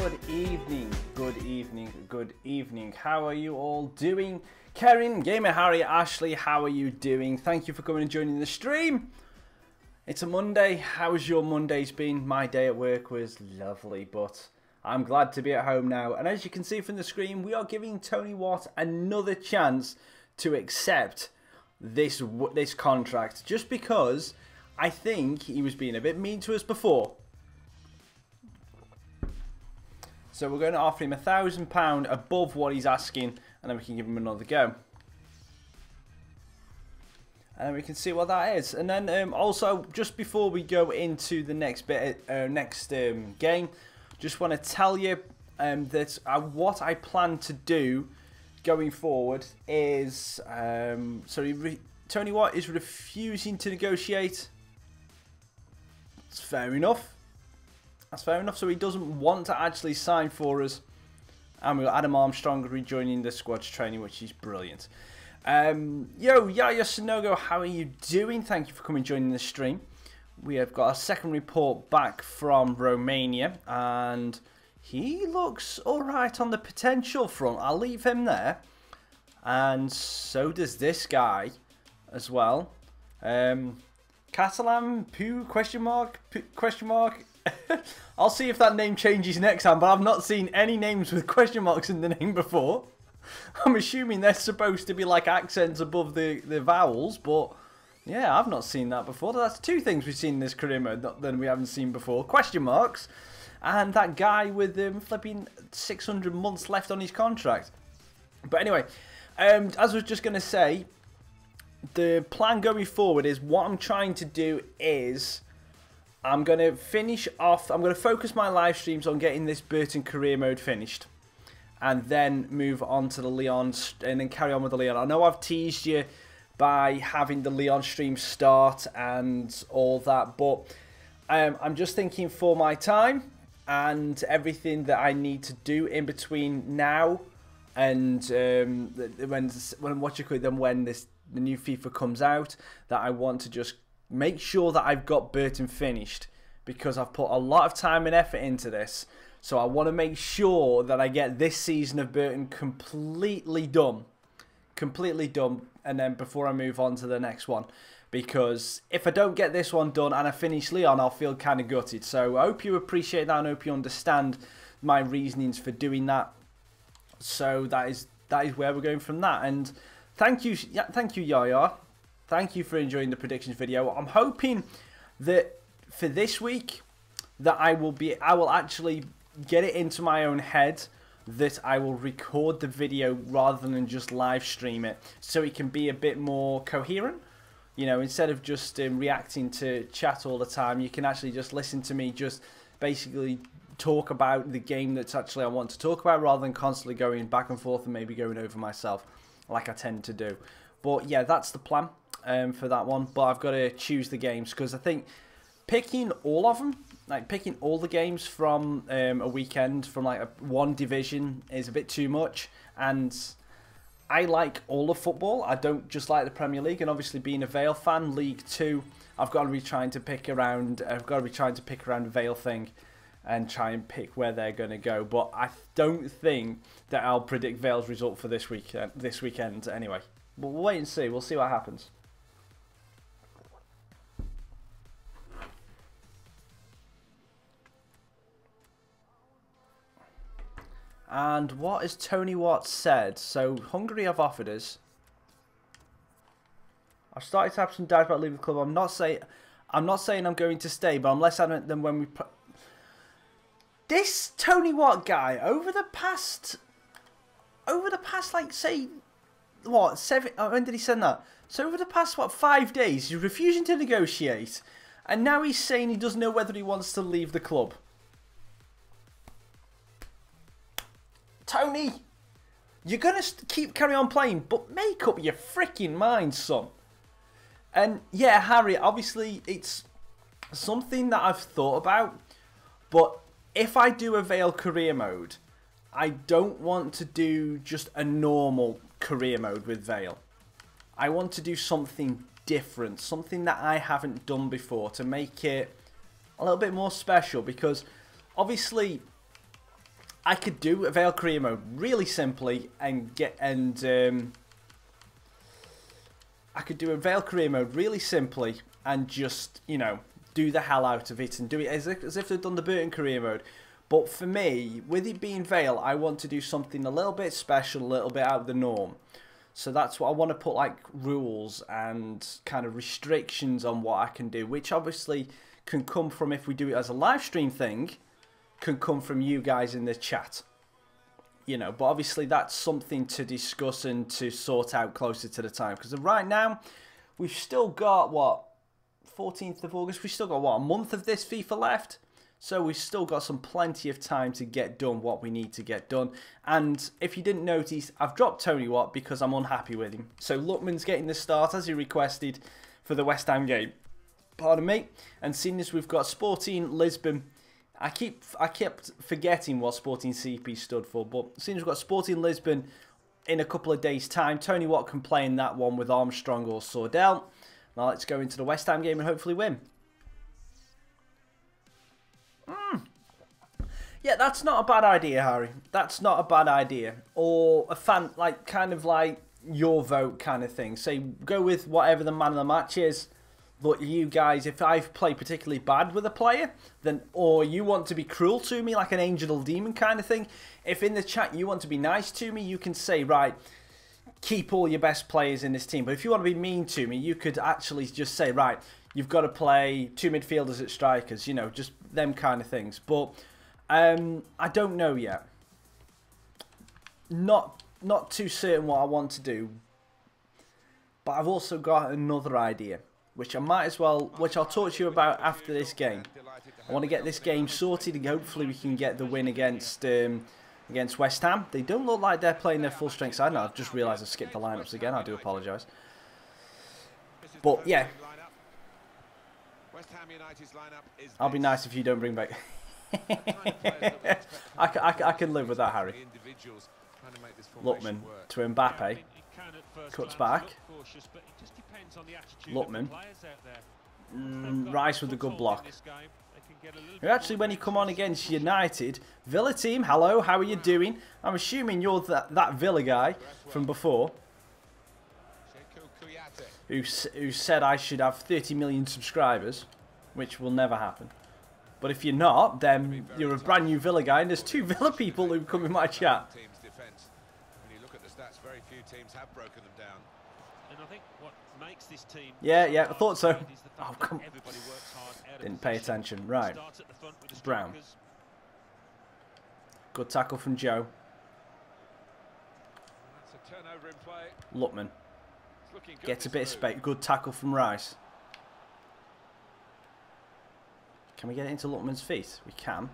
Good evening, good evening, good evening. How are you all doing? Karen, Gamer Harry, Ashley, how are you doing? Thank you for coming and joining the stream. It's a Monday. How's your Mondays been? My day at work was lovely, but I'm glad to be at home now. And as you can see from the screen, we are giving Tony Watt another chance to accept this contract, just because I think he was being a bit mean to us before. So we're going to offer him £1,000 above what he's asking, and then we can give him another go. And then we can see what that is. And then also, just before we go into the next bit, game, just want to tell you that what I plan to do going forward is, Tony Watt is refusing to negotiate. It's fair enough. That's fair enough. So he doesn't want to actually sign for us. And we've got Adam Armstrong rejoining the squad's training, which is brilliant. Yo, Yaya Sonogo, how are you doing? Thank you for coming and joining the stream. We have got a second report back from Romania, and he looks alright on the potential front. I'll leave him there. And so does this guy as well. Catalan, Poo, question mark. I'll see if that name changes next time, but I've not seen any names with question marks in the name before. I'm assuming they're supposed to be like accents above the vowels, but yeah, I've not seen that before. That's two things we've seen in this career mode that we haven't seen before. Question marks, and that guy with flipping 600 months left on his contract. But anyway, as I was just going to say, the plan going forward is what I'm trying to do is I'm going to finish off, I'm going to focus my live streams on getting this Burton career mode finished. And then move on to the Leon, and then carry on with the Leon. I know I've teased you by having the Leon stream start and all that, but I'm just thinking for my time and everything that I need to do in between now and when the new FIFA comes out, that I want to just make sure that I've got Burton finished, because I've put a lot of time and effort into this. So I want to make sure that I get this season of Burton completely done. And then before I move on to the next one. Because if I don't get this one done and I finish Leon, I'll feel kind of gutted. So I hope you appreciate that and I hope you understand my reasonings for doing that. So that is where we're going from that. And thank you Yaya. Thank you for enjoying the predictions video. I'm hoping that for this week that I will actually get it into my own head that I will record the video rather than just live stream it, so it can be a bit more coherent. You know, instead of just reacting to chat all the time, you can actually just listen to me just basically talk about the game that's actually I want to talk about, rather than constantly going back and forth and maybe going over myself like I tend to do. But yeah, that's the plan for that one. But I've got to choose the games, because I think picking all of them, like picking all the games from a weekend from like one division, is a bit too much. And I like all of football. I don't just like the Premier League. And obviously, being a Vale fan, League 2, I've got to be trying to pick around. I've got to be trying to pick around the Vale thing and try and pick where they're going to go. But I don't think that I'll predict Vale's result for this weekend anyway. But we'll wait and see. We'll see what happens. And what has Tony Watt said? So Hungary have offered us. I've started to have some doubts about leaving the club. I'm not saying I'm going to stay, but I'm less adamant than when we. This Tony Watt guy over the past, like, say, what, 7? When did he send that? So over the past, what, 5 days, he's refusing to negotiate, and now he's saying he doesn't know whether he wants to leave the club. Tony, you're going to carry on playing, but make up your freaking mind, son. And yeah, Harry, obviously it's something that I've thought about, but if I do a Vale career mode, I don't want to do just a normal career mode with Vale. I want to do something different, something that I haven't done before, to make it a little bit more special, because obviously I could do a Veil career mode really simply and I could do a Veil career mode really simply and just, you know, do the hell out of it and do it as if they've done the BURTON career mode. But for me, with it being Veil, I want to do something a little bit special, a little bit out of the norm. So that's what I want to put, like, rules and kind of restrictions on what I can do, which obviously can come from, if we do it as a live stream thing, can come from you guys in the chat. You know, but obviously that's something to discuss and to sort out closer to the time. Because right now, we've still got, what, 14th of August? We've still got, what, a month of this FIFA left? So we've still got plenty of time to get done what we need to get done. And if you didn't notice, I've dropped Tony Watt because I'm unhappy with him. So Luckman's getting the start as he requested for the West Ham game. Pardon me. And seeing as we've got Sporting Lisbon, I kept forgetting what Sporting CP stood for. But seeing as we've got Sporting Lisbon in a couple of days' time, Tony Watt can play in that one with Armstrong or Sordell. Now let's go into the West Ham game and hopefully win. Yeah, that's not a bad idea, Harry. That's not a bad idea. Or a fan, like, kind of like your vote kind of thing. Say, go with whatever the man of the match is. But you guys, if I've played particularly bad with a player, then, or you want to be cruel to me, like an angel or demon kind of thing, if in the chat you want to be nice to me, you can say, right, keep all your best players in this team. But if you want to be mean to me, you could actually just say, right, you've got to play 2 midfielders at strikers, you know, just them kind of things. But I don't know yet. Not too certain what I want to do. But I've also got another idea, which I might as well, which I'll talk to you about after this game. I want to get this game sorted and hopefully we can get the win against West Ham. They don't look like they're playing their full strength side. No, I've just realised I've skipped the lineups again. I do apologise. But yeah, I'll be nice if you don't bring back. I can live with that, Harry. Lookman to Mbappe. Cuts back. Lookman. Rice with a good block. Actually, when you come on against United, Villa team, hello, how are you doing? I'm assuming you're that Villa guy from before, who said I should have 30 million subscribers, which will never happen. But if you're not, then you're a brand new Villa guy, and there's 2 Villa people who come in my chat. Yeah, I thought so. Oh, come on. Didn't pay attention. Right. Brown. Good tackle from Joe. Lookman. Gets a bit of space. Good tackle from Rice. Can we get it into Lookman's feet? We can.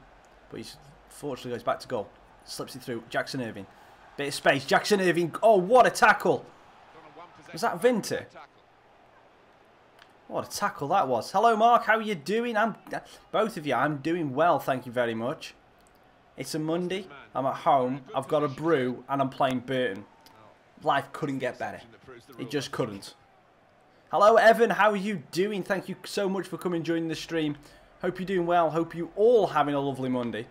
But he fortunately goes back to goal. Slips it through. Jackson Irving. Bit of space. Jackson Irving. Oh, what a tackle. Was that Vinter? What a tackle that was. Hello, Mark. How are you doing? Both of you, I'm doing well. Thank you very much. It's a Monday. I'm at home. I've got a brew and I'm playing BURTON. Life couldn't get better. It just couldn't. Hello, Evan. How are you doing? Thank you so much for coming and joining the stream. Hope you're doing well. Hope you all having a lovely Monday.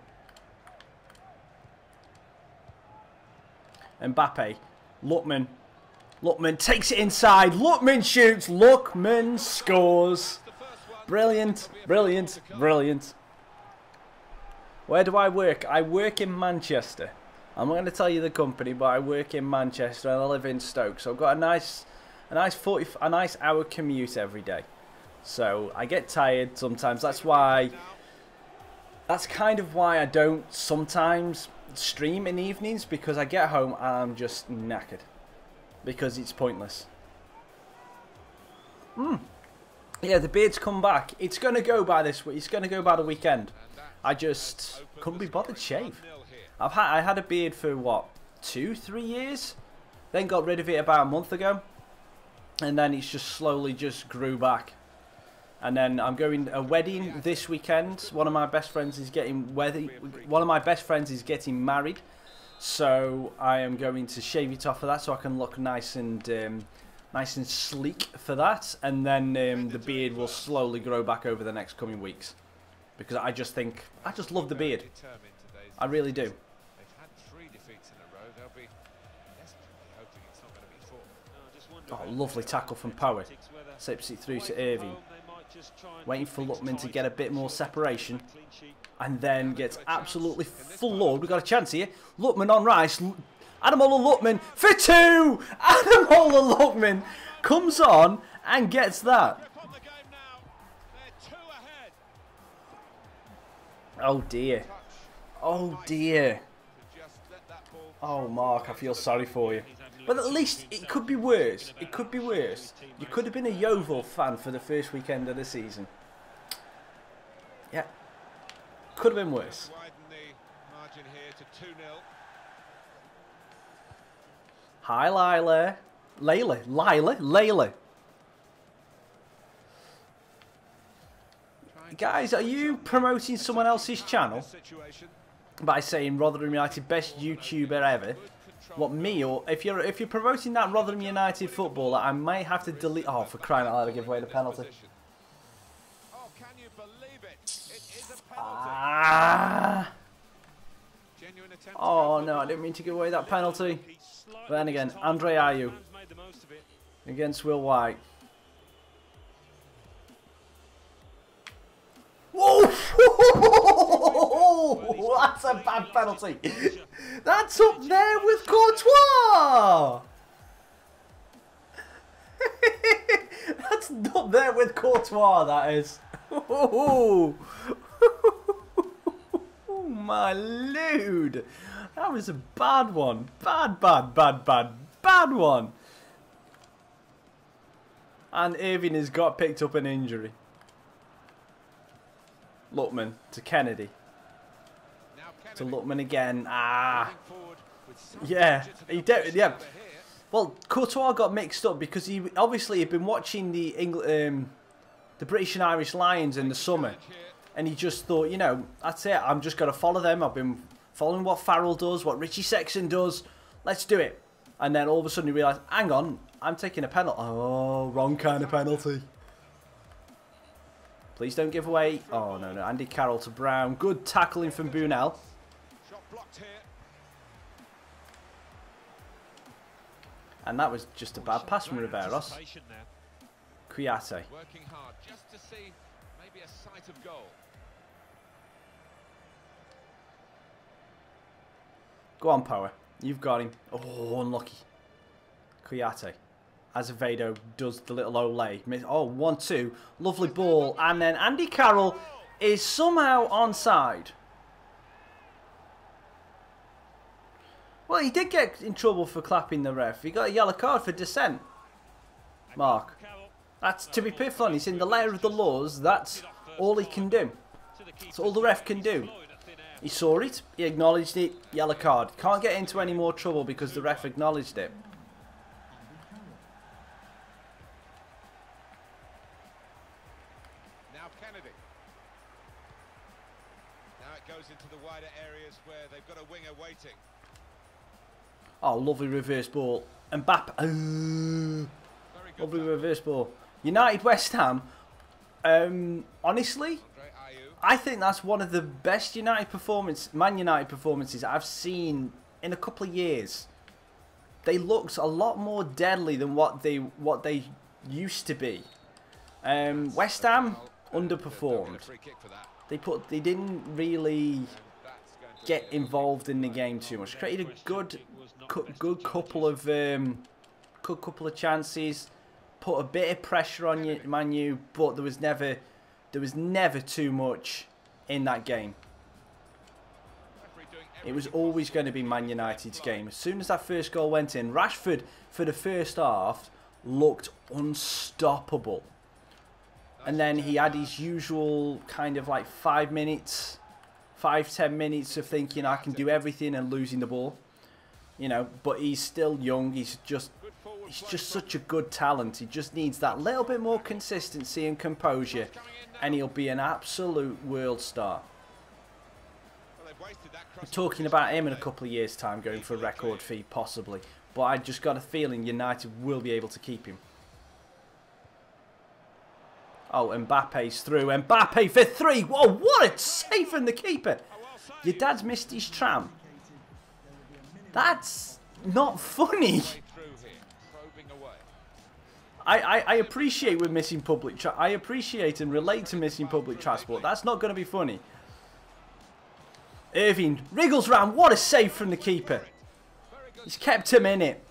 Mbappe. Lookman. Lookman takes it inside. Lookman shoots. Lookman scores. Brilliant. Brilliant. Brilliant. Where do I work? I work in Manchester. I'm not going to tell you the company, but I work in Manchester and I live in Stoke. So I've got a nice hour commute every day. So I get tired sometimes. That's kind of why I don't sometimes stream in evenings, because I get home and I'm just knackered. Because it's pointless. Yeah, the beard's come back. It's going to go by this week. It's going to go by the weekend. I just couldn't be bothered to shave. I had a beard for what, 2-3 years? Then got rid of it about a month ago. And then it's just slowly just grew back. And then I'm going a wedding this weekend. One of my best friends is getting married. So I am going to shave it off for that, so I can look nice and sleek for that. And then the beard will slowly grow back over the next coming weeks, because I just love the beard. I really do. Oh, lovely tackle from Power. Slips it through to Irving. Waiting for Lookman to get a bit more separation. And then gets absolutely floored. We've got a chance here. Lookman on Rice. Ademola Lookman for 2! Ademola Lookman comes on and gets that. Oh dear. Oh dear. Oh Mark, I feel sorry for you. But at least it could be worse. It could be worse. You could have been a Yeovil fan for the first weekend of the season. Yeah. Could have been worse. Hi Lila. Layla. Guys, are you promoting someone else's channel by saying Rotherham United best YouTuber ever? What, me? Or if you're promoting that Rotherham United footballer, I may have to delete. Oh, for crying out loud, I give away the penalty. Ah. Oh no, I didn't mean to give away that penalty. But then again, Andre Ayew against Will White. Whoa! That's a bad penalty. That's up there with Courtois. That's up there with Courtois, that is. Oh, my lord. That was a bad one. Bad one. And Irving has got picked up an injury. Lookman to Kennedy. To Lookman again. Ah. Yeah. Yeah. Well, Courtois got mixed up because he obviously had been watching the British and Irish Lions in the summer. And he just thought, you know, that's it. I'm just going to follow them. I've been following what Farrell does, what Richie Sexton does. Let's do it. And then all of a sudden he realised, hang on, I'm taking a penalty. Oh, wrong kind of penalty. Please don't give away. Oh, no. Andy Carroll to Brown. Good tackling from Bunel. And that was just a bad pass from Riveros. Kouyaté. Working hard just to see maybe a sight of goal. Go on, Power. You've got him. Oh, unlucky. Kouyaté. Azevedo does the little Olay. Oh, 1-2. Lovely ball. And then Andy Carroll is somehow onside. Well, he did get in trouble for clapping the ref. He got a yellow card for dissent. Mark. That's, to be perfectly honest, in the letter of the laws, that's all he can do. That's all the ref can do. He saw it, he acknowledged it, yellow card. Can't get into any more trouble because the ref acknowledged it. Now Kennedy. Now it goes into the wider areas where they've got a winger waiting. Oh, lovely reverse ball. Mbappe. Lovely reverse ball. United West Ham. Honestly, I think that's one of the best Man United performances I've seen in a couple of years. They looked a lot more deadly than what they used to be. West Ham underperformed. They didn't really get involved in the game too much. Created a good couple of chances. Put a bit of pressure on you, Man U, but there was never too much in that game. It was always going to be Man United's game. As soon as that first goal went in, Rashford for the first half looked unstoppable. And then he had his usual kind of like 5 minutes, 5-10 minutes of thinking I can do everything and losing the ball. You know, but he's still young. He's just such a good talent. He just needs that little bit more consistency and composure, and he'll be an absolute world star. We're talking about him in a couple of years' time, going for a record fee, possibly. But I just got a feeling United will be able to keep him. Oh, Mbappe's through. Mbappe for 3. Whoa, what a save from the keeper. Your dad's missed his tram. That's not funny. I appreciate with missing public I appreciate and relate to missing public transport. That's not going to be funny. Irving wriggles round. What a save from the keeper. He's kept him in it.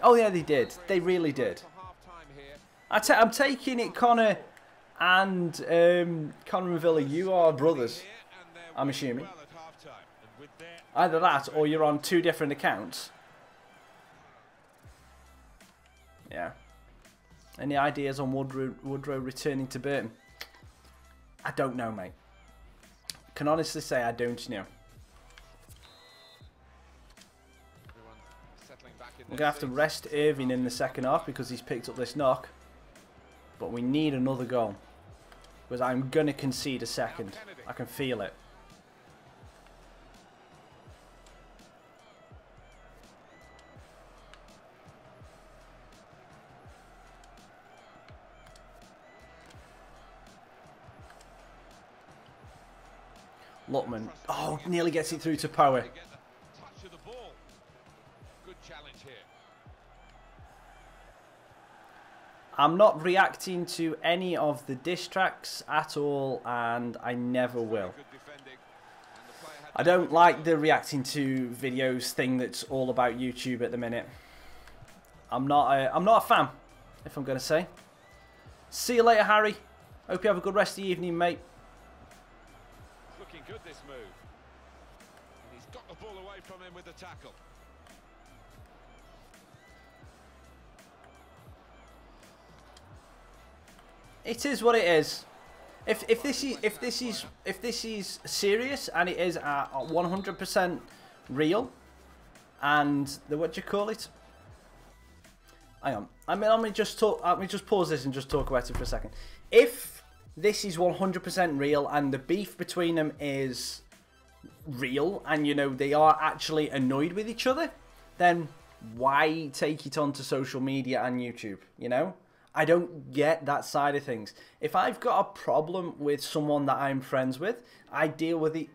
Oh yeah, they did. They really did. I'm taking it, Connor and Connor and Villa. You are brothers, I'm assuming. Either that or you're on 2 different accounts. Yeah. Any ideas on Woodrow returning to Burton? I don't know, mate. Can honestly say I don't know. We're going to have to rest Irving in the second half because he's picked up this knock. But we need another goal. Because I'm going to concede a second. I can feel it. Lookman. Oh, nearly gets it through to Power. I'm not reacting to any of the diss tracks at all, and I never will. I don't like the reacting to videos thing that's all about YouTube at the minute. I'm not a fan, if I'm going to say. See you later, Harry. Hope you have a good rest of the evening, mate. Looking good, this move. And he's got the ball away from him with the tackle. It is what it is. If this is serious and it is 100% real, and the what do you call it? Hang on. Let me just pause this and just talk about it for a second. If this is 100% real and the beef between them is real, and you know they are actually annoyed with each other, then why take it onto social media and YouTube? You know. I don't get that side of things. If I've got a problem with someone that I'm friends with, I deal with it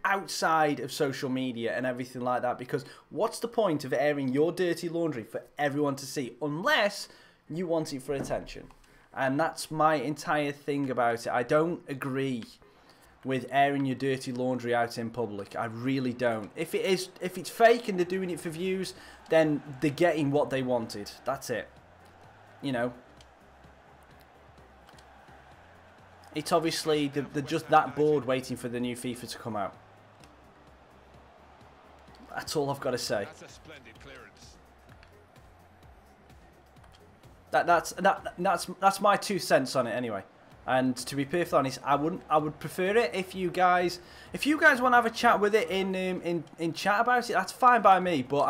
outside of social media and everything like that, because what's the point of airing your dirty laundry for everyone to see unless you want it for attention? And that's my entire thing about it. I don't agree with airing your dirty laundry out in public. I really don't. If it's fake and they're doing it for views, then they're getting what they wanted. That's it. You know. It's obviously, they're just that bored waiting for the new FIFA to come out. That's all I've got to say. That's a splendid clearance. That's my 2 cents on it anyway. And to be perfectly honest, I would prefer it if you guys want to have a chat with it in chat about it. That's fine by me. But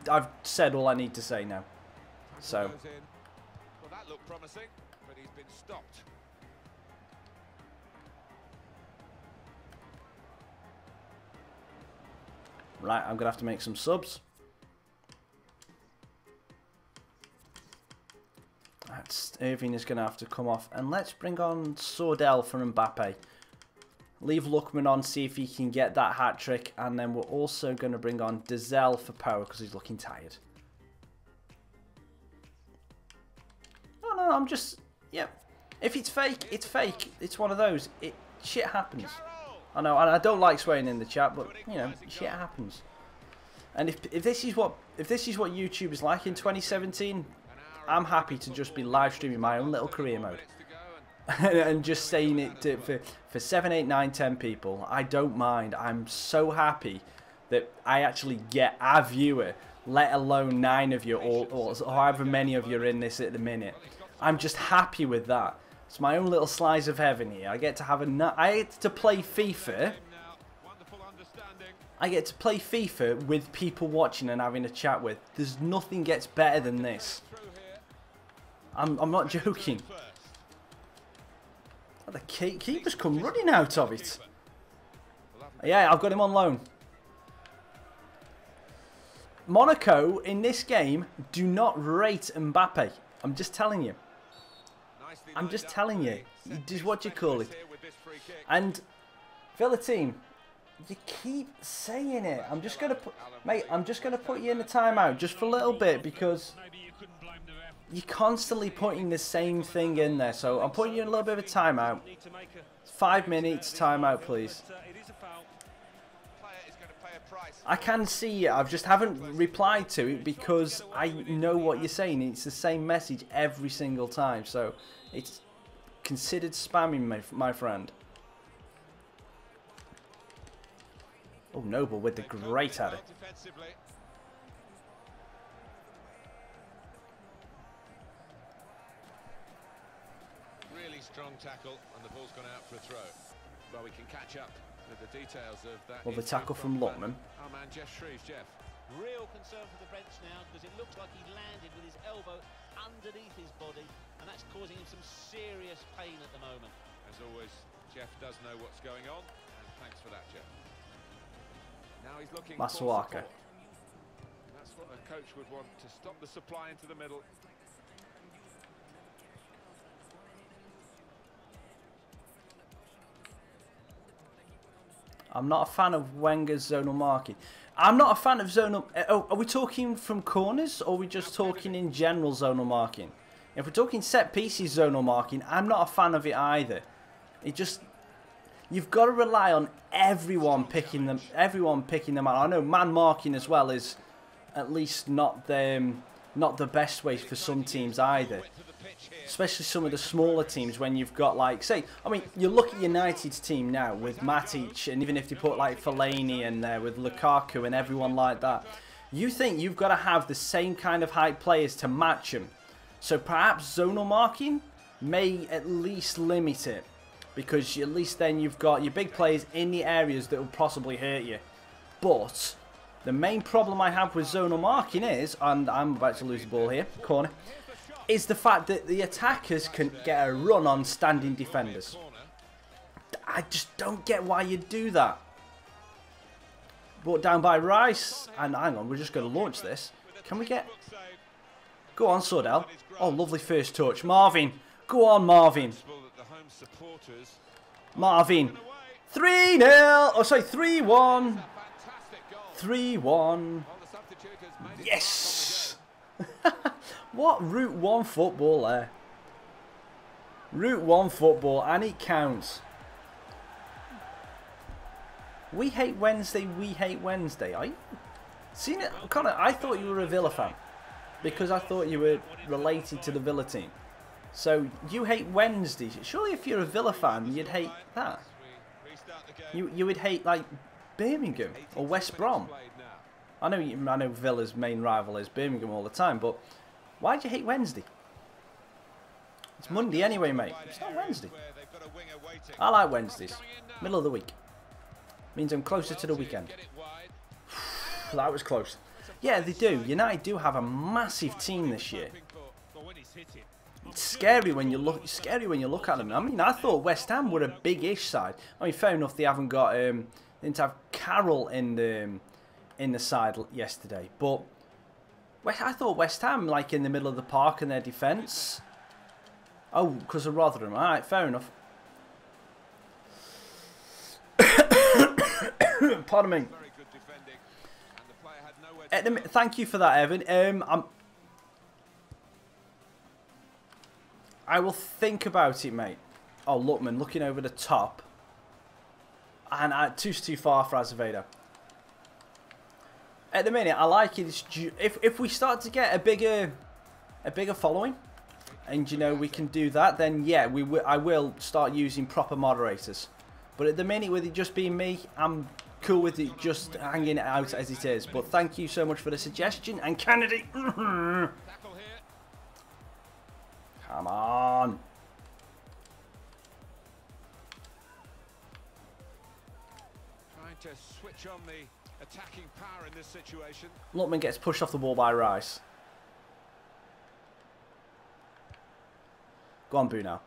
I've said all I need to say now. So. Well, that looked promising, but he's been stopped. Right, I'm going to have to make some subs. Irving is going to have to come off. And let's bring on Sordell for Mbappe. Leave Lookman on, see if he can get that hat-trick. And then we're also going to bring on Dizelle for Power because he's looking tired. No, I'm just... Yeah. If it's fake, it's fake. It's one of those. Shit happens. I know, and I don't like swearing in the chat, but you know, shit happens. And if this is what YouTube is like in 2017, I'm happy to just be live streaming my own little career mode and just saying it for 7, 8, 9, 10 people. I don't mind. I'm so happy that I actually get a viewer, let alone 9 of you or however many of you are in this at the minute. I'm just happy with that. It's my own little slice of heaven here. I get to have I get to play FIFA. I get to play FIFA with people watching and having a chat with. There's nothing gets better than this. I'm not joking. The keeper's come running out of it. Yeah, I've got him on loan. Monaco in this game do not rate Mbappe. I'm just telling you. I'm just telling you. Just what you call it. And Villa team, you keep saying it. I'm just gonna put, mate. I'm just gonna put you in the timeout just for a little bit because you're constantly putting the same thing in there. So I'm putting you in a little bit of a timeout. 5 minutes timeout, please. I can see it. I just haven't replied to it because I know what you're saying. It's the same message every single time. So it's considered spamming, my friend. Oh, Noble with the great header. Really strong tackle, and the ball's gone out for a throw. Well, we can catch up with the details of that. Well, the tackle from Lockman. Our man Jeff Shreves. Jeff. Real concern for the bench now because it looks like he landed with his elbow underneath his body, and that's causing him some serious pain at the moment. As always, Jeff does know what's going on, and thanks for that, Jeff. Now he's looking for support. That's what a coach would want, to stop the supply into the middle. I'm not a fan of Wenger's zonal marking. I'm not a fan of zonal... Oh, are we talking from corners, or are we just talking in general zonal marking? If we're talking set pieces zonal marking, I'm not a fan of it either. It just... You've got to rely on everyone picking them out. I know man marking as well is at least not the best way for some teams either. Especially some of the smaller teams when you've got, like, say, I mean, you look at United's team now with Matic, and even if they put like Fellaini in there with Lukaku and everyone like that, you think you've got to have the same kind of height players to match them. So perhaps zonal marking may at least limit it, because at least then you've got your big players in the areas that will possibly hurt you. But the main problem I have with zonal marking is, and I'm about to lose the ball here, corner, is the fact that the attackers can get a run on standing defenders. I just don't get why you do that. Brought down by Rice, and hang on, we're just going to launch this. Can we get... Go on, Sordell. Oh, lovely first touch. Marvin. Go on, Marvin. Marvin. 3-0. Oh, sorry, 3-1. 3-1. Yes. What Route 1 football there. Route 1 football, and it counts. We hate Wednesday, we hate Wednesday. Are you? Seen it? Connor, I thought you were a Villa fan, because I thought you were related to the Villa team. So you hate Wednesdays. Surely if you're a Villa fan, you'd hate that. You would hate like Birmingham or West Brom. I know Villa's main rival is Birmingham all the time, but why do you hate Wednesday? It's Monday anyway, mate. It's not Wednesday. I like Wednesdays. Middle of the week. Means I'm closer to the weekend. That was close. Yeah, they do. United do have a massive team this year. It's scary when you look. At them. I mean, I thought West Ham were a big-ish side. I mean, fair enough, they haven't got didn't have Carroll in the side yesterday, but I thought West Ham, like, in the middle of the park in their defence. Oh, because of Rotherham. All right, fair enough. Pardon me. Thank you for that, Evan. I will think about it, mate. Oh, Lookman looking over the top. And too far for Azevedo. At the minute, I like it. If we start to get a bigger following, and you know we can do that, then yeah, I will start using proper moderators. But at the minute, with it just being me, I'm cool with it just hanging it out as it is. But thank you so much for the suggestion. And Kennedy, come on. Trying to switch on the attacking power in this situation. Lookman gets pushed off the ball by Rice. Go on, Boo now.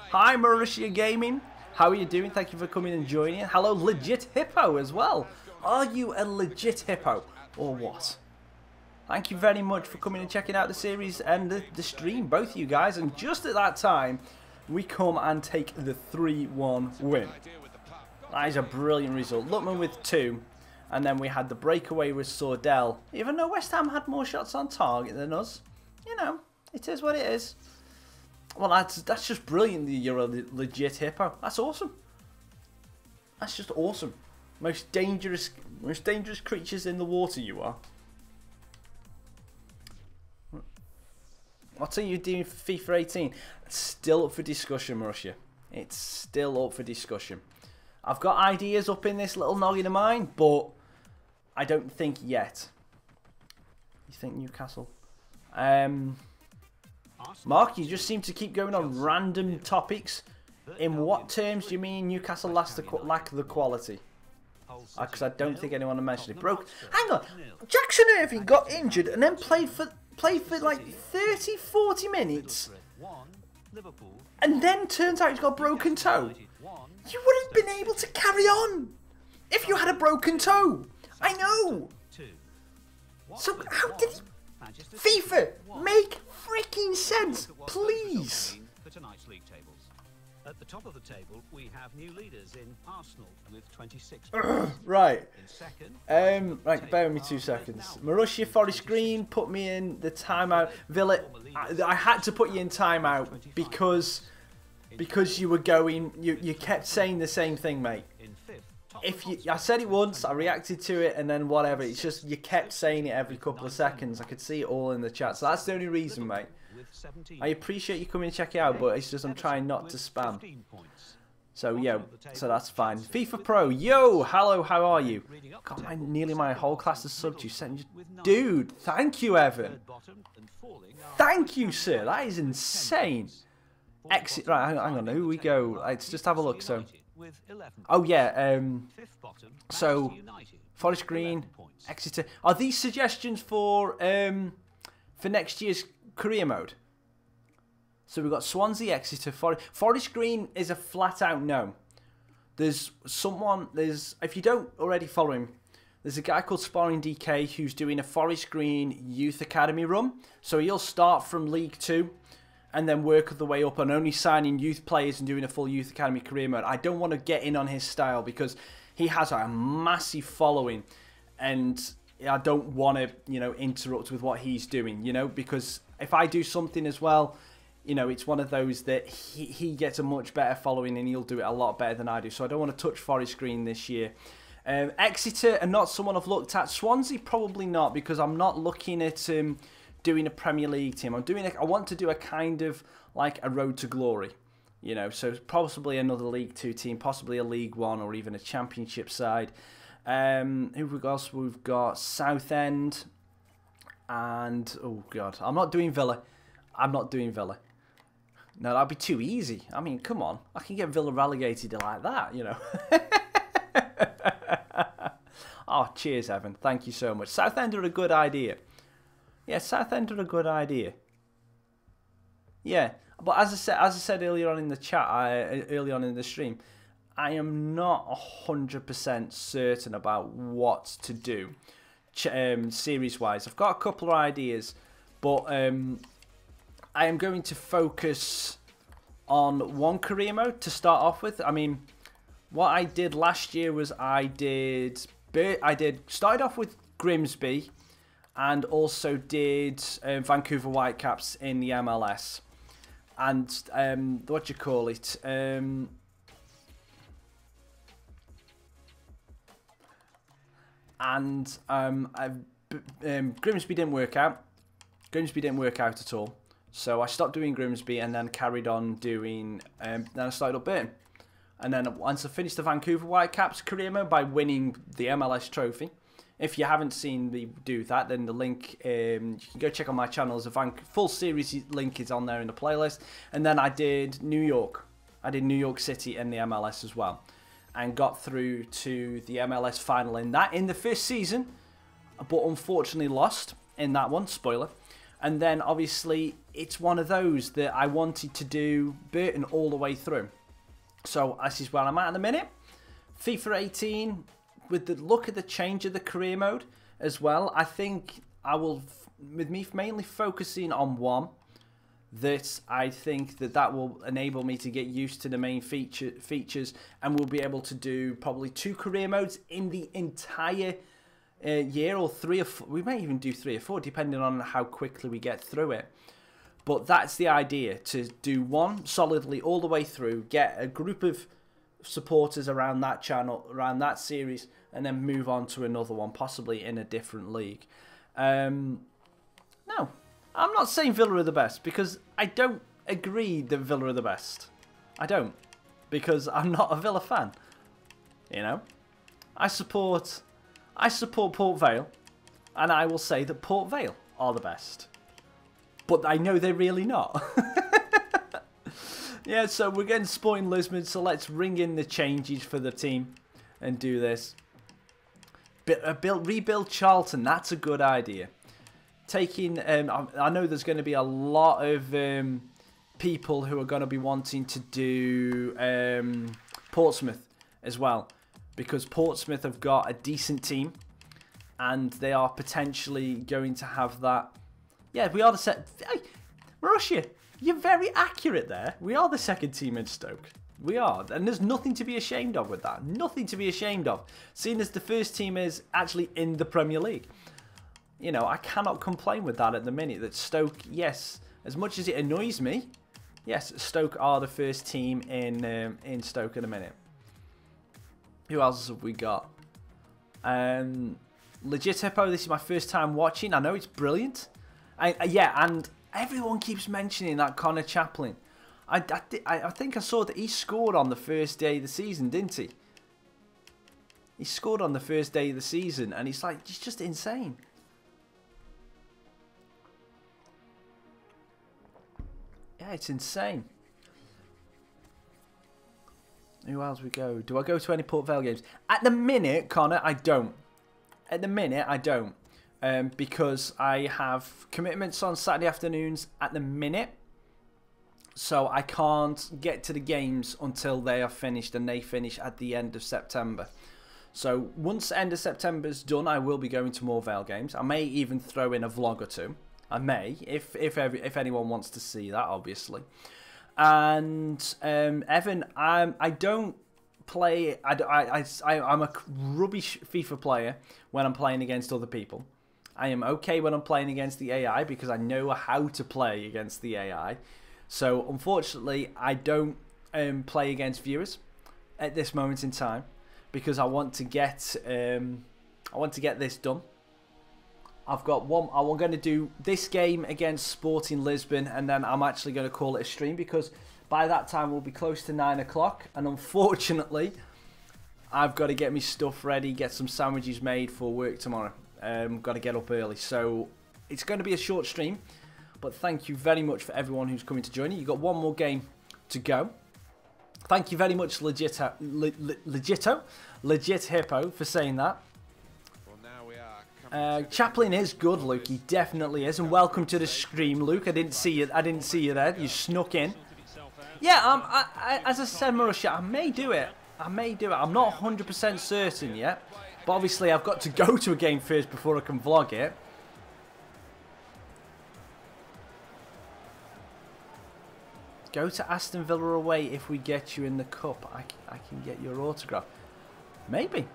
Hi, Mauritia Gaming. How are you doing? Thank you for coming and joining. Hello, Legit Hippo as well. Are you a legit hippo or what? Thank you very much for coming and checking out the series and the stream, both of you guys. And just at that time, we come and take the 3-1 win. That is a brilliant result. Lookman with 2. And then we had the breakaway with Sordell. Even though West Ham had more shots on target than us, you know, it is what it is. Well, that's just brilliant that you're a legit hippo. That's awesome. That's just awesome. Most dangerous creatures in the water you are. What are you doing for FIFA 18? It's still up for discussion, Russia. It's still up for discussion. I've got ideas up in this little noggin of mine, but I don't think yet. You think Newcastle? Mark, you just seem to keep going on random topics. In what terms do you mean Newcastle lack the quality? Because I don't think anyone mentioned it. Hang on, Jackson Irving got injured and then played for like 30-40 minutes, and then turns out he's got a broken toe. You wouldn't have been able to carry on if you had a broken toe. I know. So how did he... FIFA, make freaking sense, please. At the top of the table, we have new leaders in Arsenal with 26. Right. Right, bear with me 2 seconds. Marussia, Forest Green, put me in the timeout. Villa, I had to put you in timeout because you were going. You kept saying the same thing, mate. I said it once, I reacted to it, and then whatever. It's just you kept saying it every couple of seconds. I could see it all in the chat, so that's the only reason, mate. I appreciate you coming and check it out, but it's just I'm trying not to spam. So yeah, so that's fine. FIFA Pro, yo, hello, how are you? God, nearly my whole class is subbed you. Dude, thank you, Evan. Thank you, sir. That is insane. Exit. Right, hang on. Who we go? Let's just have a look. So, oh yeah. So, Forest Green, Exeter. Are these suggestions for next year's career mode? So we've got Swansea, Exeter, Forest Green is a flat out no. If you don't already follow him, there's a guy called Sparring DK who's doing a Forest Green Youth Academy run. So he'll start from League 2 and then work the way up and only signing youth players and doing a full Youth Academy career mode. I don't want to get in on his style because he has a massive following and I don't want to, interrupt with what he's doing, because if I do something as well, it's one of those that he gets a much better following and he'll do it a lot better than I do. So I don't want to touch Forest Green this year. Exeter are not someone I've looked at. Swansea probably not, because I'm not looking at doing a Premier League team. I want to do a kind of like a road to glory. So possibly another League 2 team, possibly a League 1 or even a Championship side. Who else? We've got Southend and oh god, I'm not doing Villa. No, that'd be too easy. I mean, come on. I can get Villa relegated like that, Oh, cheers, Evan. Thank you so much. Southend are a good idea. Yeah, Southend are a good idea. Yeah, but as I said earlier on in the chat, early on in the stream, I am not 100% certain about what to do series-wise. I've got a couple of ideas, but I am going to focus on one career mode to start off with. I mean, what I did last year was started off with Grimsby and also did Vancouver Whitecaps in the MLS. And what do you call it? Grimsby didn't work out. Grimsby didn't work out at all. So I stopped doing Grimsby and then carried on doing. Then I started up BURTON. And then once I finished the Vancouver Whitecaps career mode by winning the MLS trophy. If you haven't seen me do that, then the link, you can go check on my channel. There's a full series link is on there in the playlist. And then I did New York. I did New York City and the MLS as well. And got through to the MLS final in the first season. But unfortunately lost in that one, spoiler. And then obviously it's one of those that I wanted to do BURTON all the way through. So this is where I'm at in a minute. FIFA 18, with the look at the change of the career mode as well, I think I will, with me mainly focusing on one, that I think that will enable me to get used to the main features, and we'll be able to do probably 2 career modes in the entire year, or 3 or 4. We may even do 3 or 4 depending on how quickly we get through it. But that's the idea, to do one solidly all the way through, get a group of supporters around that channel, around that series, and then move on to another one, possibly in a different league. No, I'm not saying Villa are the best, because I don't agree that Villa are the best. I don't, because I'm not a Villa fan. You know, I support Port Vale, and I will say that Port Vale are the best. But I know they're really not. Yeah, so we're getting Sporting Lisbon, so let's ring in the changes for the team and do this. Rebuild Charlton, that's a good idea. Taking, I know there's going to be a lot of people who are going to be wanting to do Portsmouth as well, because Portsmouth have got a decent team, and they are potentially going to have that. Yeah, we are the set. Hey, Marussia, you're very accurate there. We are the second team in Stoke. We are, and there's nothing to be ashamed of with that. Nothing to be ashamed of, seeing as the first team is actually in the Premier League. You know, I cannot complain with that at the minute. That Stoke, yes, as much as it annoys me, yes, Stoke are the first team in Stoke at the minute. Who else have we got? Legit Hippo, this is my first time watching. I know it's brilliant. Yeah, and everyone keeps mentioning that Connor Chaplin. I think I saw that he scored on the first day of the season, didn't he? He scored on the first day of the season, and it's like, it's just insane. Yeah, it's insane. Who else we go? Do I go to any Port Vale games? At the minute, Connor, I don't. At the minute, I don't. Because I have commitments on Saturday afternoons at the minute. So I can't get to the games until they are finished, and they finish at the end of September. So once the end of September is done, I will be going to more Vale games. I may even throw in a vlog or two. I may, if anyone wants to see that, obviously. And Evan, I don't play. I'm a rubbish FIFA player when I'm playing against other people. I am okay when I'm playing against the AI because I know how to play against the AI. So unfortunately, I don't play against viewers at this moment in time because I want to get this done. I've got one. I'm going to do this game against Sporting Lisbon, and then I'm actually going to call it a stream because by that time we'll be close to 9 o'clock. And unfortunately, I've got to get my stuff ready, get some sandwiches made for work tomorrow. Got to get up early, so it's going to be a short stream. But thank you very much for everyone who's coming to join you. You've got one more game to go. Thank you very much, Legit Hippo, for saying that. Chaplin is good, Luke. He definitely is. And welcome to the stream, Luke. I didn't see you. I didn't see you there. You snuck in. Yeah, as I said, Marussia, I may do it. I may do it. I'm not 100% certain yet. But obviously, I've got to go to a game first before I can vlog it. Go to Aston Villa away if we get you in the cup. I can get your autograph. Maybe.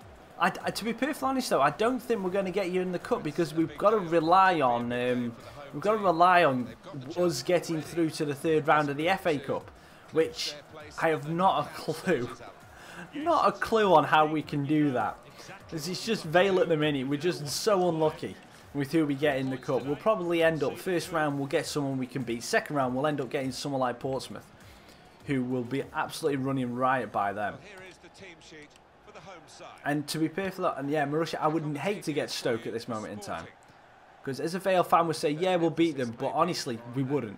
To be perfectly honest, though, I don't think we're going to get you in the cup because we've got to rely on us getting through to the third round of the FA Cup, which I have not a clue. Not a clue on how we can do that. Because it's just Vale at the minute. We're just so unlucky with who we get in the cup. We'll probably end up, first round we'll get someone we can beat. Second round we'll end up getting someone like Portsmouth, who will be absolutely running riot by them. And to be perfectly, and yeah, Marussia, I wouldn't hate to get Stoke at this moment in time. Because as a Vale fan would say, yeah, we'll beat them, but honestly, we wouldn't.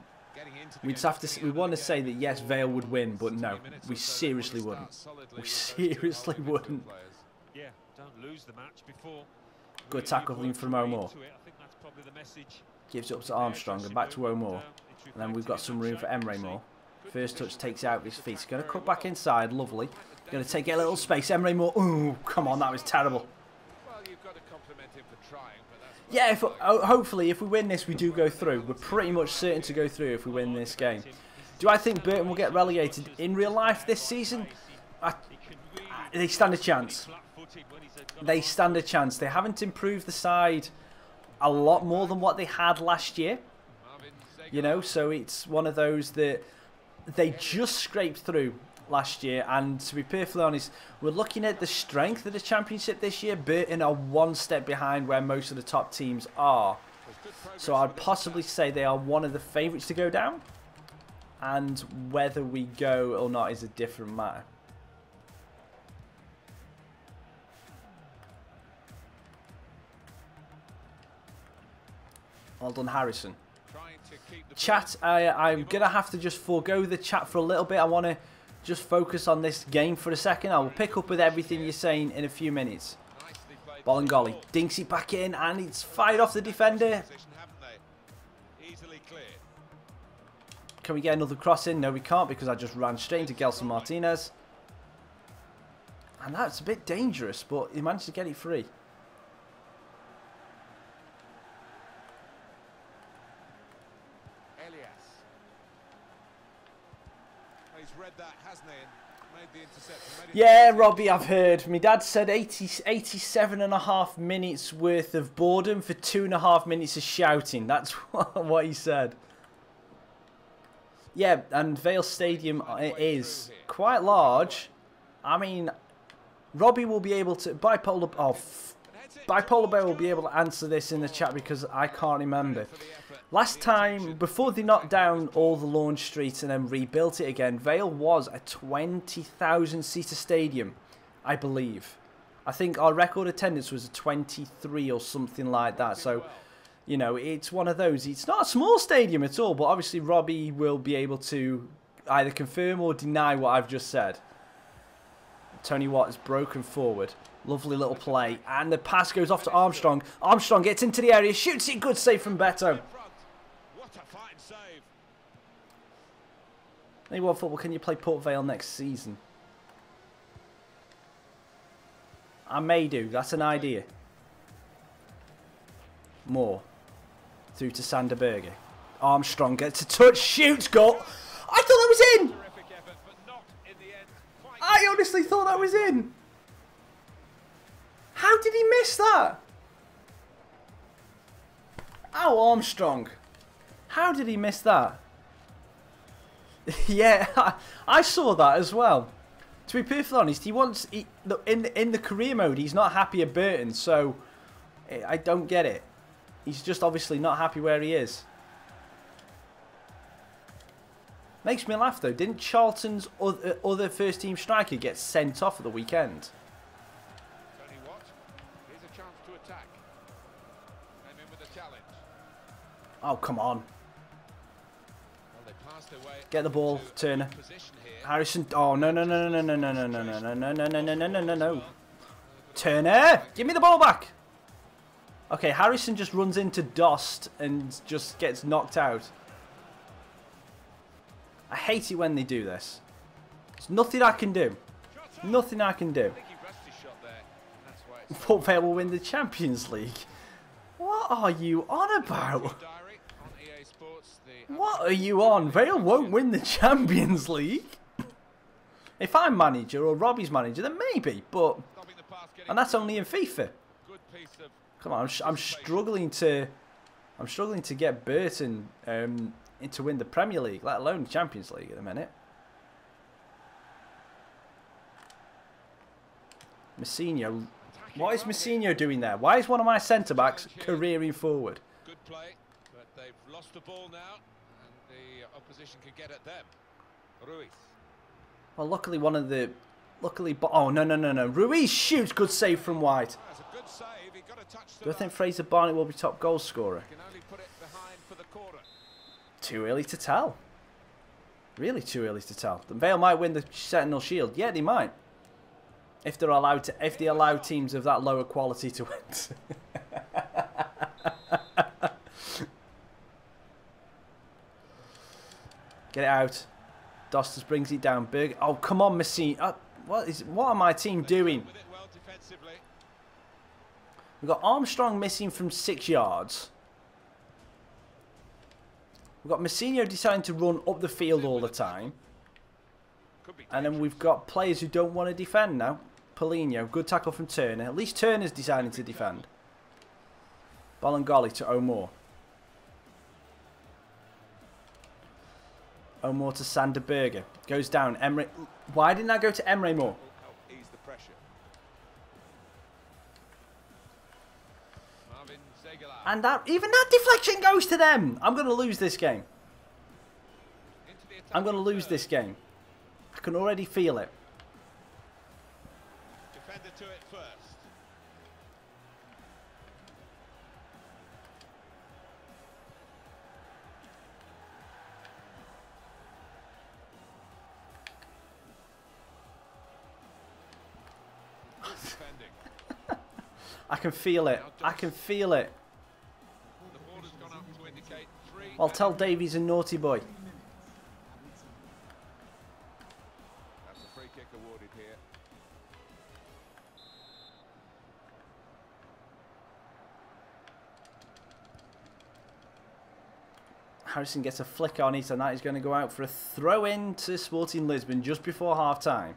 We'd just have to, we want to say that yes, Vale would win, but no, we seriously wouldn't. We seriously wouldn't. Yeah, don't lose the match before. Good tackle from O'Moore. Gives it up to Armstrong and back to O'Moore. And then we've got some room for Emre Moore. First touch takes it out with his feet. He's going to cut back inside. Lovely. Going to take a little space. Emre Moore. Ooh, come on. That was terrible. to compliment him for trying, but that's yeah, hopefully if we win this, we do go through. We're pretty much certain to go through if we win this game. Do I think Burton will get relegated in real life this season? They stand a chance. They stand a chance. They haven't improved the side a lot more than what they had last year. You know, so it's one of those that they just scraped through last year. And to be perfectly honest, we're looking at the strength of the Championship this year. Burton are one step behind where most of the top teams are. So I'd possibly say they are one of the favourites to go down. And whether we go or not is a different matter. Well done, Harrison. Chat, I'm going to have to just forego the chat for a little bit. I want to just focus on this game for a second. I will pick up with everything you're saying in a few minutes. Ball and golly. Dinks it back in, and it's fired off the defender. Can we get another cross in? No, we can't, because I just ran straight into Gelson Martinez. And that's a bit dangerous, but he managed to get it free. Yeah, Robbie, I've heard. My dad said 87.5 minutes worth of boredom for 2.5 minutes of shouting. That's what he said. Yeah, and Vale Stadium is quite large. I mean, Robbie will be able to... Bipolar Bear will be able to answer this in the chat because I can't remember. Last time, before they knocked down all the launch streets and then rebuilt it again, Vale was a 20,000-seater stadium, I believe. I think our record attendance was a 23 or something like that. So, you know, it's one of those. It's not a small stadium at all, but obviously Robbie will be able to either confirm or deny what I've just said. Tony Watt is broken forward. Lovely little play. And the pass goes off to Armstrong. Armstrong gets into the area, shoots it. Good save from Beto. Maybe what football can you play Port Vale next season? I may do. That's an idea. More. Through to Sanderberger. Armstrong gets a touch. Shoots. Goal. I thought that was in. I honestly thought that was in. How did he miss that? Oh, Armstrong. How did he miss that? Yeah, I saw that as well. To be perfectly honest, in the career mode, he's not happy at Burton, so I don't get it. He's just obviously not happy where he is. Makes me laugh though. Didn't Charlton's other first team striker get sent off at the weekend? Tony Watt, here's a chance to attack. Came in with a challenge. Oh, come on. Get the ball, Turner. Harrison. Oh, no, no, no, no, no, no, no, no, no, no, no, no, no, no, no, no, no, no. Turner, give me the ball back. Okay, Harrison just runs into Dost and just gets knocked out. I hate it when they do this. There's nothing I can do. Nothing I can do. Port Vale will win the Champions League. What are you on about? What are you on? Vale won't win the Champions League. If I'm manager or Robbie's manager, then maybe. But and that's only in FIFA. Come on, I'm struggling to get Burton to win the Premier League, let alone the Champions League at the minute. Messinho. What is Messinho doing there? Why is one of my centre-backs careering forward? Good play, but they've lost the ball now, and the opposition can get at them. Ruiz. Well, luckily oh, no, no, no, no. Ruiz shoots. Good save from White. That's a good save. He got a touch to Do I think Fraser Barnett will be top goal scorer? Can only put it behind for the corner. Too early to tell. Really too early to tell. The Vale might win the Sentinel Shield. Yeah, they might. If they're allowed to, if they allow teams of that lower quality to win. Get it out. Dosters brings it down. Berg. Oh, come on, Messina. What are my team doing? We've got Armstrong missing from 6 yards. We've got Messinho deciding to run up the field all the time. And then we've got players who don't want to defend now. Paulinho, good tackle from Turner. At least Turner's deciding to defend. Bolingoli to O'Moore. O'Moore to Sander Berger. Goes down. Emre. Why didn't I go to Emre Moore? And even that deflection goes to them. I'm going to lose this game. I'm going to lose this game. I can already feel it. Defender to it first. I can feel it. I can feel it. I'll tell Dave he's a naughty boy. That's a free kick awarded here. Harrison gets a flick on it, and that is going to go out for a throw-in to Sporting Lisbon just before half-time.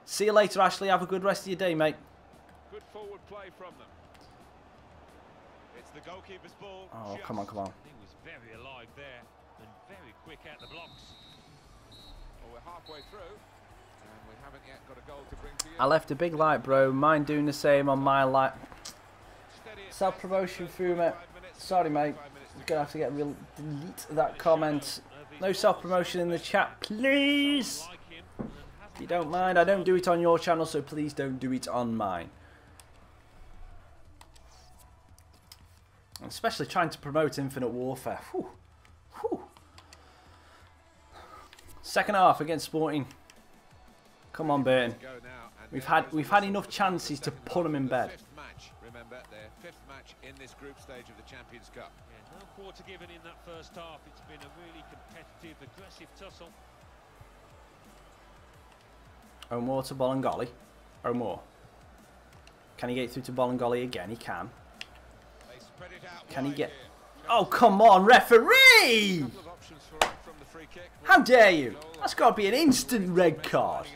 See you later, Ashley. Have a good rest of your day, mate. Good forward play from them. It's the goalkeeper's ball. Oh, come on, come on. He was very alive there and very quick out the blocks. Well, we're halfway through and we haven't yet got a goal to bring to you. I left a big like, bro. Mind doing the same on my like. Self-promotion through, mate. Sorry, mate. I'm going to have to delete that comment. No self-promotion in the chat, please. If you don't mind, I don't do it on your channel, so please don't do it on mine. Especially trying to promote Infinite Warfare. Whew. Whew. Second half against Sporting. Come on, Burton. We've had enough chances to put them in bed. Remember, their 5th match in this group stage of the Champions Cup. Yeah, no quarter given in that first half. It's been a really competitive, aggressive tussle. O'Moore to Bolingoli. O'Moore. Can he get through to Bolingoli again? He can. Can he get... Oh, come on, referee! How dare you? That's got to be an instant red card.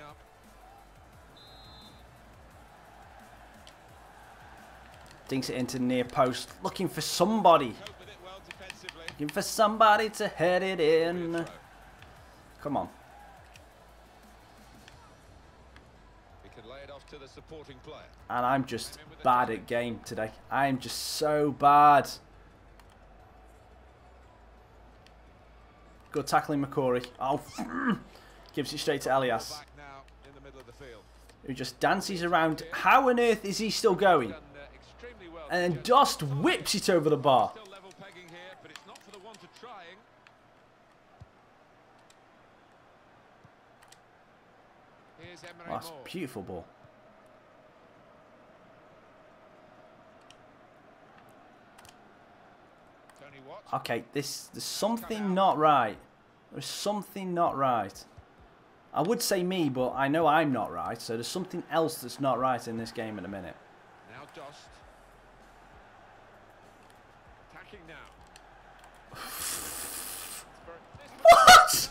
Dinks it into the near post. Looking for somebody. Looking for somebody to head it in. Come on. And I'm just bad at game today. I'm just so bad. Good tackling McCory. Oh, gives it straight to Elias, who just dances around. How on earth is he still going? And then Dost whips it over the bar. Oh, that's a beautiful ball. Okay, there's something not right. There's something not right. I would say me, but I know I'm not right. So there's something else that's not right in this game in a minute. Now Dost. Attacking now. What?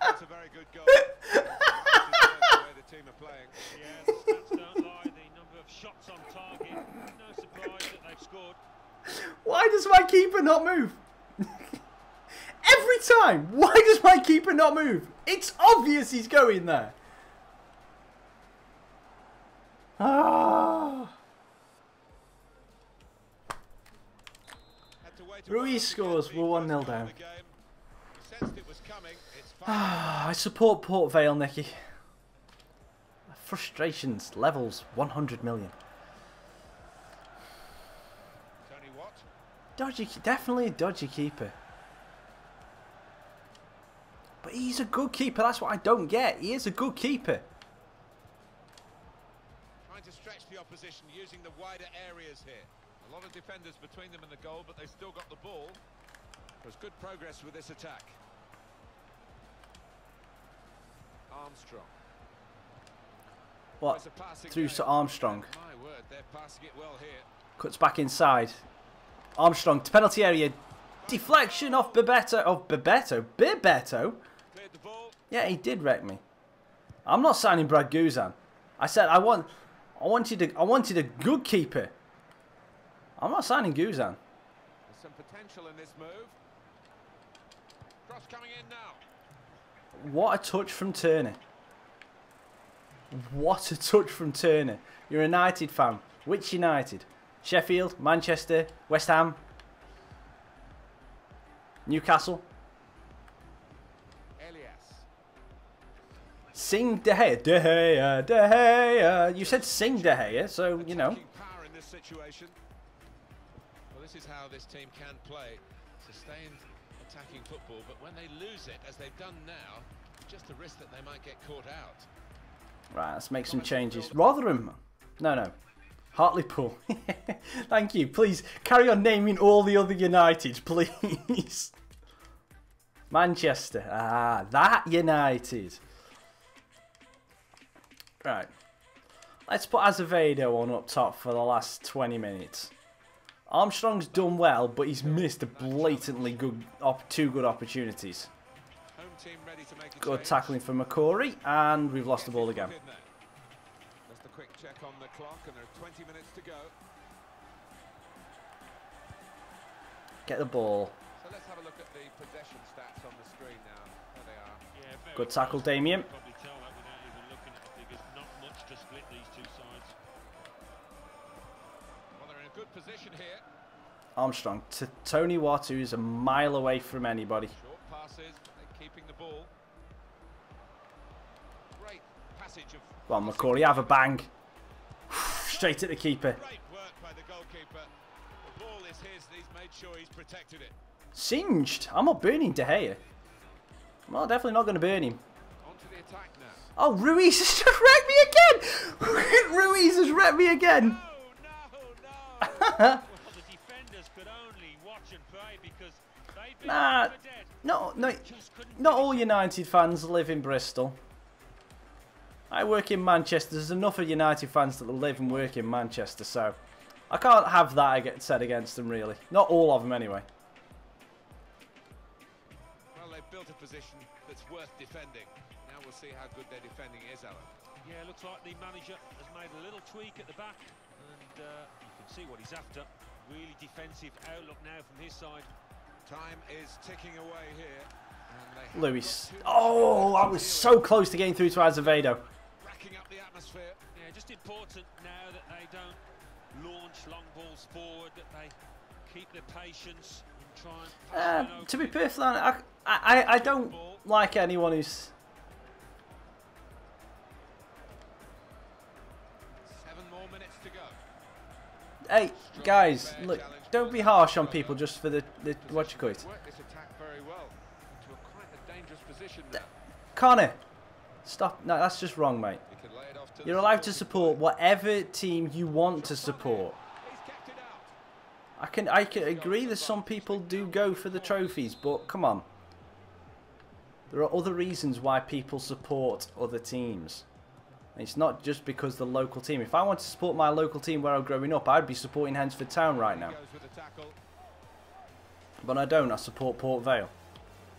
That's a very good goal. Team are playing. Yeah, the stats don't lie. The number of shots on target. No surprise that they've scored. Why does my keeper not move? Every time. Why does my keeper not move? It's obvious he's going there. Ah. Ruiz scores. We're 1-0 down. I support Port Vale, Nicky. Frustrations levels 100 million. Dodgy, definitely a dodgy keeper. But he's a good keeper. That's what I don't get. He is a good keeper. Trying to stretch the opposition using the wider areas here. A lot of defenders between them and the goal, but they've still got the ball. There's good progress with this attack. Armstrong. What? Through to Armstrong. My word, they're passing it well here. Cuts back inside. Armstrong to penalty area. Deflection off Bebeto. Of Bebeto? Bebeto? Cleared the ball. Yeah, he did wreck me. I'm not signing Brad Guzan. I said I wanted a good keeper. I'm not signing Guzan. There's some potential in this move. Cross coming in now. What a touch from Turner. What a touch from Turner. You're a United fan. Which United? Sheffield, Manchester, West Ham, Newcastle. Sing De Gea. De Gea, De Gea. You said sing De Gea, so, you know. Power in this situation. Well, this is how this team can play. Sustained attacking football, but when they lose it, as they've done now, just a risk that they might get caught out. Right, let's make some changes. Rotherham. No. Hartlepool. Thank you. Please, carry on naming all the other Uniteds, please. Manchester. Ah, that United. Right. Let's put Azevedo on up top for the last 20 minutes. Armstrong's done well, but he's missed a blatantly two good opportunities. Good tackling from McCory, and we've lost the ball again. Just a quick check on the clock, and there are 20 minutes to go. Get the ball. So let's have a look at the possession stats on the screen now. There they are. Yeah, good tackle, Damien. Probably tell that without even looking at the figures. Not much to split these two sides. Well, they're in a good position here. Armstrong to Tony Watt, who's a mile away from anybody. Short passes, they're keeping the ball. Great passage of... Go on, McCory, have a bang. Straight at the keeper. Great work by the goalkeeper. The ball is his, he's made sure he's protected it. Singed. I'm not burning De Gea. Well, definitely not going to burn him. On to the attack now. Oh, Ruiz has just wrecked me again! Ruiz has wrecked me again! No! Well, the defenders could only watch and pray because they'd been Nah, dead. no, not all United fans live in Bristol. I work in Manchester. There's enough of United fans that live and work in Manchester, so I can't have that said against them, really. Not all of them, anyway. Well, they've built a position that's worth defending. Now we'll see how good their defending is, Alan. Yeah, looks like the manager has made a little tweak at the back, and you can see what he's after. Really defensive outlook now from his side. Time is ticking away here. And Lewis. Oh, I was so close to getting through to Azevedo. Racking up the atmosphere. Yeah, just important now that they don't launch long balls forward, that they keep their patience and try and... to be perfectly honest, I don't like anyone who's... 7 more minutes to go. Hey, guys, look, don't be harsh on people just for the what you call it. Worked this attack very well into quite a dangerous position now. Connor, stop. No, that's just wrong, mate. He can lay it off to You're allowed to support whatever team you want to support. He's kept it out. I can agree that some people do go for the trophies, but come on. There are other reasons why people support other teams. It's not just because the local team. If I want to support my local team where I'm growing up, I'd be supporting Hensford Town right now. Goes with the tackle. But I don't. I support Port Vale.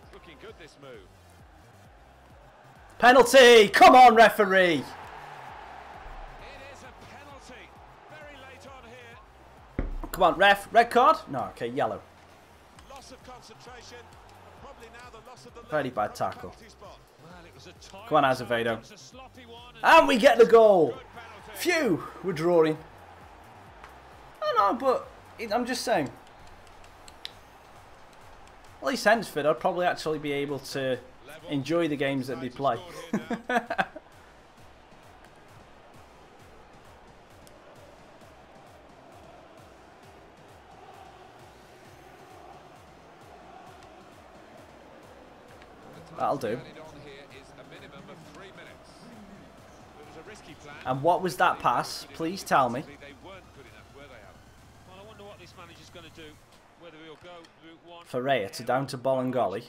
It's looking good, this move. Penalty! Come on, referee! It is a penalty. Very late on here. Come on, ref. Red card? No, okay, yellow. Loss of concentration. Probably now the loss of the Very bad tackle. Come on, Azevedo. And we get the goal. Phew, we're drawing. I know, but I'm just saying. At least Hensford, I'd probably actually be able to enjoy the games that they play. That'll do. And what was that pass? Please tell me. Well, I wonder what this manager's going to do. whether he'll go route one. Ferreira to down to Bolingoli,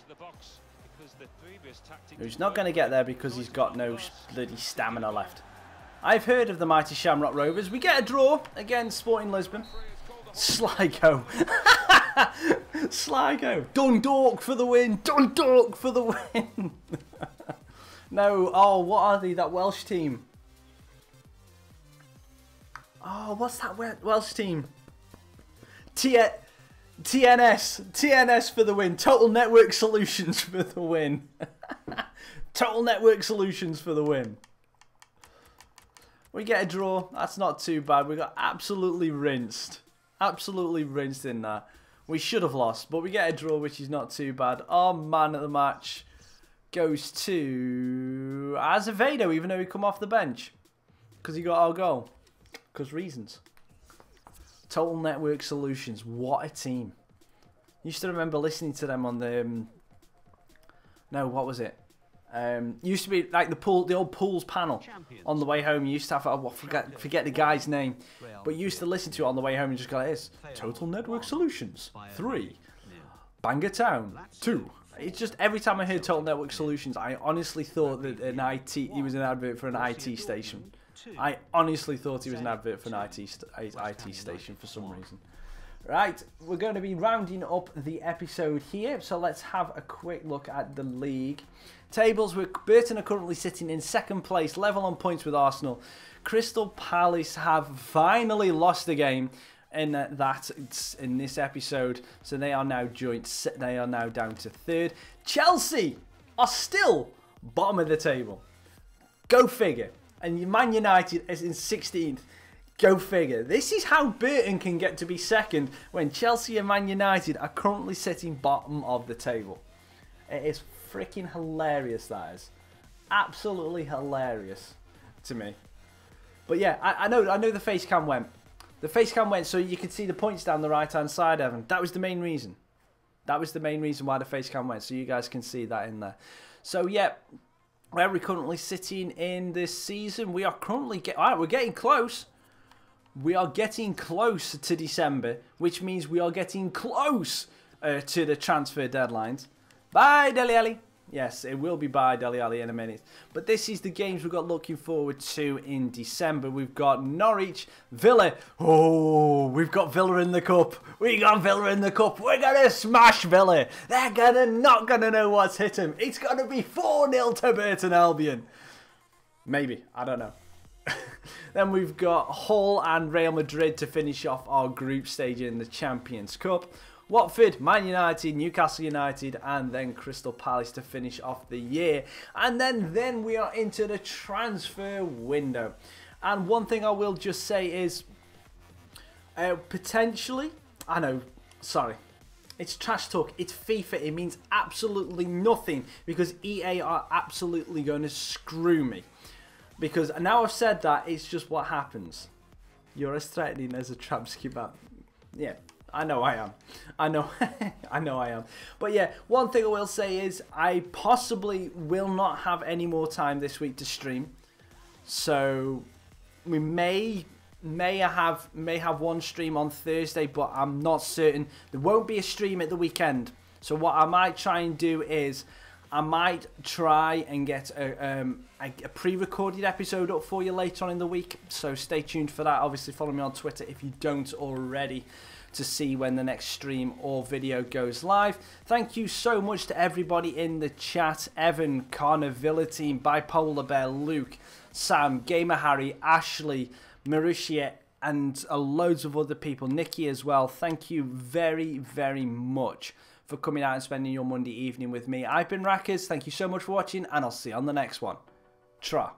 who's not going to get there because he's got no bloody stamina left. I've heard of the mighty Shamrock Rovers. We get a draw against Sporting Lisbon. Sligo. Sligo. Dundalk for the win. Dundalk for the win. No. Oh, what are they? That Welsh team. Oh, what's that Welsh team? TNS. TNS for the win. Total Network Solutions for the win. Total Network Solutions for the win. We get a draw. That's not too bad. We got absolutely rinsed. Absolutely rinsed in that. We should have lost, but we get a draw, which is not too bad. Our man of the match goes to Azevedo, even though he come off the bench. Because he got our goal. Because reasons. Total Network Solutions. What a team. Used to remember listening to them on the... no, what was it? Used to be like the old pools panel on the way home. You used to have, I forget the guy's name, but you used to listen to it on the way home and just go like this: Total Network Solutions 3, Bangor Town 2. It's just every time I heard Total Network Solutions, I honestly thought that he was an advert for an IT station. I honestly thought he was an advert for an IT station for some reason. Right, we're going to be rounding up the episode here, so let's have a quick look at the league tables. Burton are currently sitting in second place, level on points with Arsenal. Crystal Palace have finally lost a game in this episode, so they are now joint. They are now down to third. Chelsea are still bottom of the table. Go figure. And Man United is in 16th. Go figure. This is how Burton can get to be second when Chelsea and Man United are currently sitting bottom of the table. It is freaking hilarious, that is. Absolutely hilarious to me. But yeah, I know the face cam went. The face cam went so you could see the points down the right-hand side, Evan. That was the main reason. That was the main reason why the face cam went, so you guys can see that in there. So yeah, where we're currently sitting in this season, we are currently we're getting close. We are getting close to December, which means we are getting close to the transfer deadlines. Bye, Dele Alli. Yes, it will be by Dele Alli in a minute. But this is the games we've got looking forward to in December. We've got Norwich, Villa. Oh, we've got Villa in the cup. We got Villa in the cup. We're going to smash Villa. They're not going to know what's hit them. It's going to be 4-0 to Burton Albion. Maybe. I don't know. Then we've got Hull and Real Madrid to finish off our group stage in the Champions Cup. Watford, Man United, Newcastle United, and then Crystal Palace to finish off the year. And then we are into the transfer window. And one thing I will just say is, potentially, I know, sorry, it's trash talk, it's FIFA, it means absolutely nothing because EA are absolutely going to screw me. Because now I've said that, it's just what happens. You're as threatening as a tramp kebab. Yeah, I know I am. I know, I know I am. But yeah, one thing I will say is I possibly will not have any more time this week to stream. So we may have one stream on Thursday, but I'm not certain. There won't be a stream at the weekend. So what I might try and do is I might try and get a pre-recorded episode up for you later on in the week. So stay tuned for that. Obviously, follow me on Twitter if you don't already to see when the next stream or video goes live. Thank you so much to everybody in the chat. Evan, Connor, Villa Team, Bipolar Bear, Luke, Sam, Gamer Harry, Ashley, Mauritia, and loads of other people. Nikki as well. Thank you very, very much for coming out and spending your Monday evening with me. I've been Raccas. Thank you so much for watching, and I'll see you on the next one. Tra.